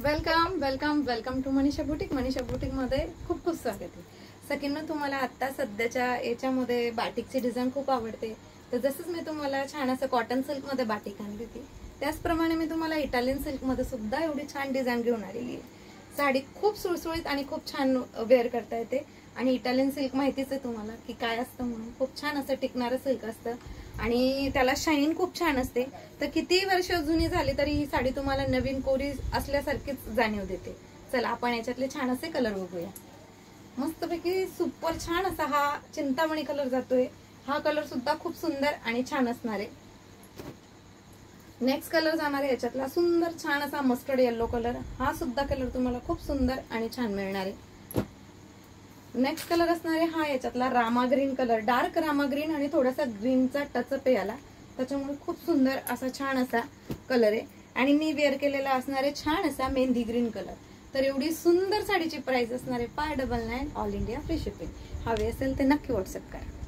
Welcome welcome welcome to Manisha boutique. Manisha boutique मध्ये खूप खूप स्वागत आहे. सगळ्यांना तुम्हाला आता सध्याच्या याच्यामध्ये बाटिकची डिझाईन खूप आवडते. तर जसंच मी तुम्हाला छान असं कॉटन सिल्क मध्ये बाटिक आणली होती, त्याचप्रमाणे मी तुम्हाला इटालियन सिल्क मध्ये सुद्धा एवढी छान डिझाईन घेऊन आलेली आहे. साडी खूप सुळसुळीत आणि खूप छान वेअर करता येते. आणि इटालियन सिल्क माहितीच आहे तुम्हाला की काय असतं म्हणून. खूप छान असं टिकणारं सिल्क असतं आणि त्याला शाईन खूप छान असते. तर किती वर्ष जुनी झाली तरी ही साडी तुम्हाला नवीन कोरी असल्यासारखीच जाणीव देते. चला आपण याच्यातले छान असे कलर बघूया. मस्तपैकी सुपर छान असा हा चिंतामणी कलर जातोय. हा कलर सुद्धा खूप सुंदर आणि छान असणार आहे. नेक्स्ट कलर जाणार आहे याच्यातला सुंदर छान असा मस्टर्ड येलो कलर. हा सुद्धा कलर तुम्हाला खूप सुंदर आणि छान मिळणार आहे. नेक्स्ट कलर असणार आहे हा याच्यातला Rama green colour. Dark Rama green आणि थोडासा ग्रीनचा टचअप आहे याला, त्याच्यामुळे खूप सुंदर असा छान असा कलर आहे. आणि मी वेअर केलेला असणार आहे छान असा मेहंदी ग्रीन कलर. तर एवढी सुंदर साडीची प्राइस असणार आहे 599 ऑल इंडिया फ्री शिपिंग. हवे असेल तर नक्की व्हॉट्सअप करा.